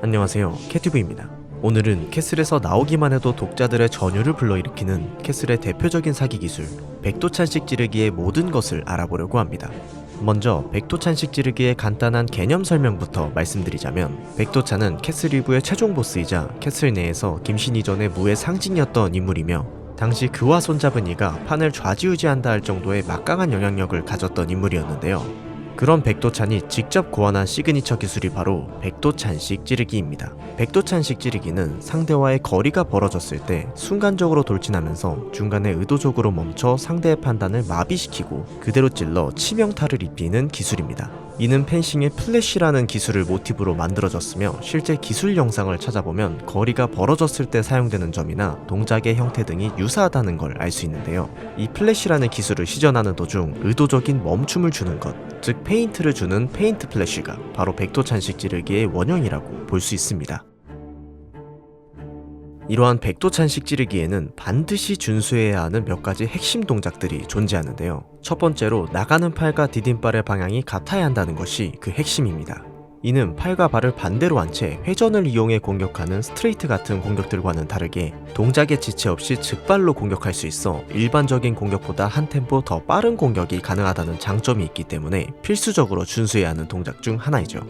안녕하세요, 캣튜브입니다. 오늘은 캐슬에서 나오기만 해도 독자들의 전율을 불러일으키는 캐슬의 대표적인 사기 기술 백도찬식 찌르기의 모든 것을 알아보려고 합니다. 먼저 백도찬식 찌르기의 간단한 개념 설명부터 말씀드리자면, 백도찬은 캐슬 2부의 최종 보스이자 캐슬 내에서 김신 이전의 무의 상징이었던 인물이며, 당시 그와 손잡은 이가 판을 좌지우지한다 할 정도의 막강한 영향력을 가졌던 인물이었는데요. 그런 백도찬이 직접 고안한 시그니처 기술이 바로 백도찬식 찌르기입니다. 백도찬식 찌르기는 상대와의 거리가 벌어졌을 때 순간적으로 돌진하면서 중간에 의도적으로 멈춰 상대의 판단을 마비시키고 그대로 찔러 치명타를 입히는 기술입니다. 이는 펜싱의 플래시라는 기술을 모티브로 만들어졌으며, 실제 기술 영상을 찾아보면 거리가 벌어졌을 때 사용되는 점이나 동작의 형태 등이 유사하다는 걸 알 수 있는데요. 이 플래시라는 기술을 시전하는 도중 의도적인 멈춤을 주는 것, 즉 페인트를 주는 페인트 플래시가 바로 백도찬식 찌르기의 원형이라고 볼 수 있습니다. 이러한 백도찬식 찌르기에는 반드시 준수해야 하는 몇 가지 핵심 동작들이 존재하는데요. 첫 번째로 나가는 팔과 디딤발의 방향이 같아야 한다는 것이 그 핵심입니다. 이는 팔과 발을 반대로 한 채 회전을 이용해 공격하는 스트레이트 같은 공격들과는 다르게 동작의 지체 없이 즉발로 공격할 수 있어 일반적인 공격보다 한 템포 더 빠른 공격이 가능하다는 장점이 있기 때문에 필수적으로 준수해야 하는 동작 중 하나이죠.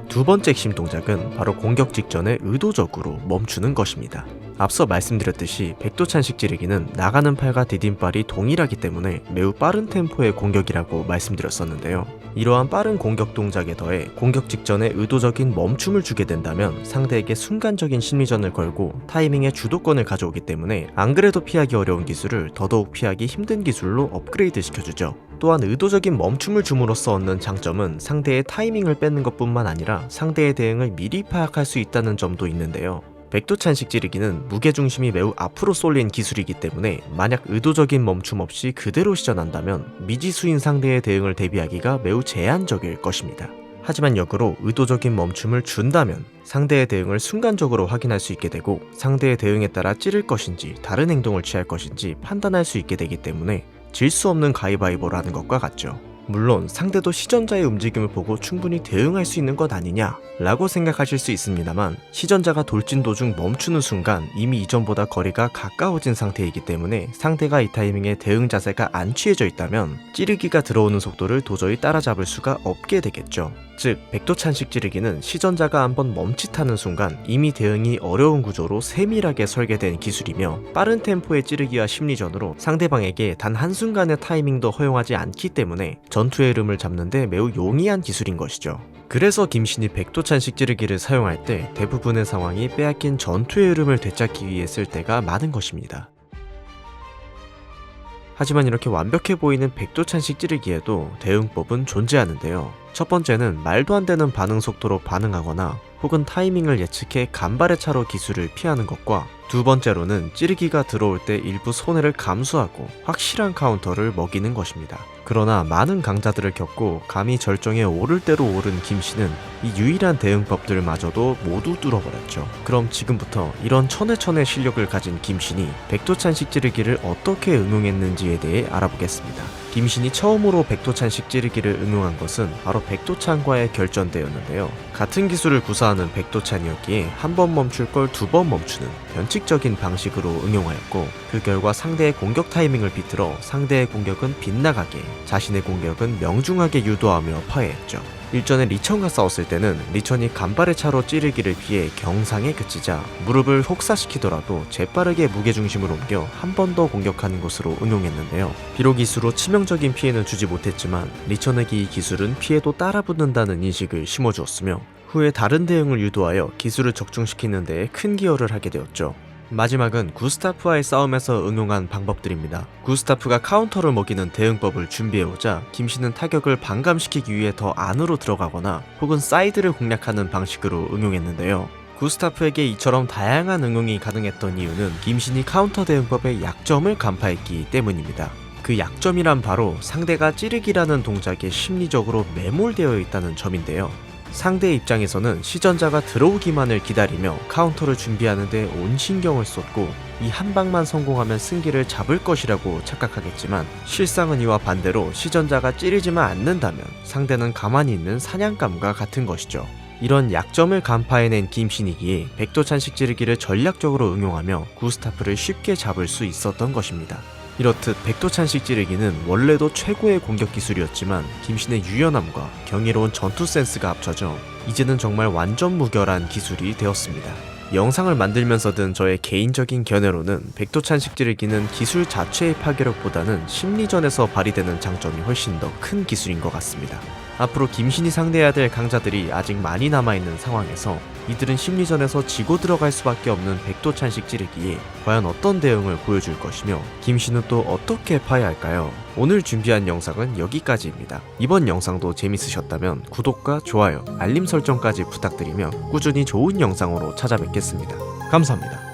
두 번째 핵심 동작은 바로 공격 직전에 의도적으로 멈추는 것입니다. 앞서 말씀드렸듯이 백도찬식 찌르기는 나가는 팔과 디딤발이 동일하기 때문에 매우 빠른 템포의 공격이라고 말씀드렸었는데요. 이러한 빠른 공격 동작에 더해 공격 직전에 의도적인 멈춤을 주게 된다면 상대에게 순간적인 심리전을 걸고 타이밍의 주도권을 가져오기 때문에 안 그래도 피하기 어려운 기술을 더더욱 피하기 힘든 기술로 업그레이드 시켜주죠. 또한 의도적인 멈춤을 줌으로써 얻는 장점은 상대의 타이밍을 뺏는 것뿐만 아니라 상대의 대응을 미리 파악할 수 있다는 점도 있는데요. 백도찬식 찌르기는 무게중심이 매우 앞으로 쏠린 기술이기 때문에 만약 의도적인 멈춤 없이 그대로 시전한다면 미지수인 상대의 대응을 대비하기가 매우 제한적일 것입니다. 하지만 역으로 의도적인 멈춤을 준다면 상대의 대응을 순간적으로 확인할 수 있게 되고, 상대의 대응에 따라 찌를 것인지 다른 행동을 취할 것인지 판단할 수 있게 되기 때문에 질 수 없는 가위바위보라는 것과 같죠. 물론 상대도 시전자의 움직임을 보고 충분히 대응할 수 있는 것 아니냐 라고 생각하실 수 있습니다만, 시전자가 돌진 도중 멈추는 순간 이미 이전보다 거리가 가까워진 상태이기 때문에 상대가 이 타이밍에 대응 자세가 안 취해져 있다면 찌르기가 들어오는 속도를 도저히 따라잡을 수가 없게 되겠죠. 즉 백도찬식 찌르기는 시전자가 한번 멈칫하는 순간 이미 대응이 어려운 구조로 세밀하게 설계된 기술이며, 빠른 템포의 찌르기와 심리전으로 상대방에게 단 한순간의 타이밍도 허용하지 않기 때문에 전투의 흐름을 잡는데 매우 용이한 기술인 것이죠. 그래서 김신이 백도찬식 찌르기를 사용할 때 대부분의 상황이 빼앗긴 전투의 흐름을 되찾기 위해 쓸 때가 많은 것입니다. 하지만 이렇게 완벽해 보이는 백도찬식 찌르기에도 대응법은 존재하는데요. 첫 번째는 말도 안 되는 반응 속도로 반응하거나 혹은 타이밍을 예측해 간발의 차로 기술을 피하는 것과, 두 번째로는 찌르기가 들어올 때 일부 손해를 감수하고 확실한 카운터를 먹이는 것입니다. 그러나 많은 강자들을 겪고 감히 절정에 오를 대로 오른 김씨는 이 유일한 대응법들마저도 모두 뚫어버렸죠. 그럼 지금부터 이런 천하천의 실력을 가진 김신이 백도찬식 찌르기를 어떻게 응용했는지에 대해 알아보겠습니다. 김신이 처음으로 백도찬식 찌르기를 응용한 것은 바로 백도찬과의 결전대였는데요. 같은 기술을 구사하는 백도찬이었기에 한 번 멈출 걸 두 번 멈추는 변칙적인 방식으로 응용하였고, 그 결과 상대의 공격 타이밍을 비틀어 상대의 공격은 빗나가게, 자신의 공격은 명중하게 유도하며 파괴했죠. 일전에 리천과 싸웠을 때는 리천이 간발의 차로 찌르기를 피해 경상에 그치자 무릎을 혹사시키더라도 재빠르게 무게중심을 옮겨 한 번 더 공격하는 것으로 응용했는데요. 비록 이수로 치명적인 피해는 주지 못했지만 리천에게 이 기술은 피해도 따라붙는다는 인식을 심어주었으며, 후에 다른 대응을 유도하여 기술을 적중시키는 데에 큰 기여를 하게 되었죠. 마지막은 구스타프와의 싸움에서 응용한 방법들입니다. 구스타프가 카운터를 먹이는 대응법을 준비해오자 김신은 타격을 반감시키기 위해 더 안으로 들어가거나 혹은 사이드를 공략하는 방식으로 응용했는데요. 구스타프에게 이처럼 다양한 응용이 가능했던 이유는 김신이 카운터 대응법의 약점을 간파했기 때문입니다. 그 약점이란 바로 상대가 찌르기라는 동작에 심리적으로 매몰되어 있다는 점인데요. 상대 입장에서는 시전자가 들어오기만을 기다리며 카운터를 준비하는데 온 신경을 쏟고 이 한 방만 성공하면 승기를 잡을 것이라고 착각하겠지만, 실상은 이와 반대로 시전자가 찌르지만 않는다면 상대는 가만히 있는 사냥감과 같은 것이죠. 이런 약점을 간파해낸 김신이기에 백도찬식 찌르기를 전략적으로 응용하며 구스타프를 쉽게 잡을 수 있었던 것입니다. 이렇듯 백도찬식 찌르기는 원래도 최고의 공격 기술이었지만 김신의 유연함과 경이로운 전투 센스가 합쳐져 이제는 정말 완전 무결한 기술이 되었습니다. 영상을 만들면서 든 저의 개인적인 견해로는 백도찬식 찌르기는 기술 자체의 파괴력보다는 심리전에서 발휘되는 장점이 훨씬 더 큰 기술인 것 같습니다. 앞으로 김신이 상대해야 될 강자들이 아직 많이 남아있는 상황에서 이들은 심리전에서 지고 들어갈 수밖에 없는 백도찬식 찌르기에 과연 어떤 대응을 보여줄 것이며 김신은 또 어떻게 파야 할까요? 오늘 준비한 영상은 여기까지입니다. 이번 영상도 재밌으셨다면 구독과 좋아요, 알림 설정까지 부탁드리며 꾸준히 좋은 영상으로 찾아뵙겠습니다. 감사합니다.